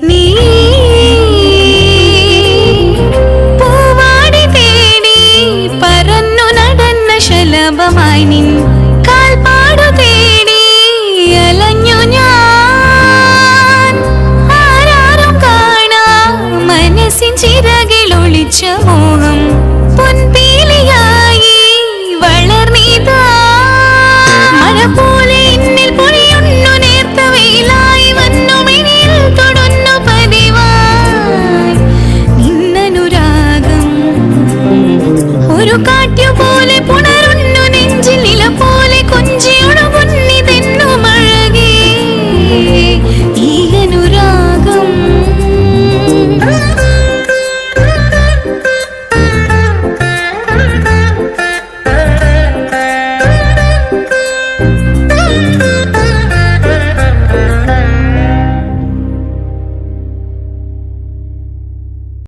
നീ പൂവാടി തേടി പറന്നു നടന്ന ശലഭമായി നിൻ കാൽപ്പാടു തേടി അലഞ്ഞു ഞാൻ. ആരാരും കാണാ മനസ്സിൻ ചിറകിൽ ഒളിച്ച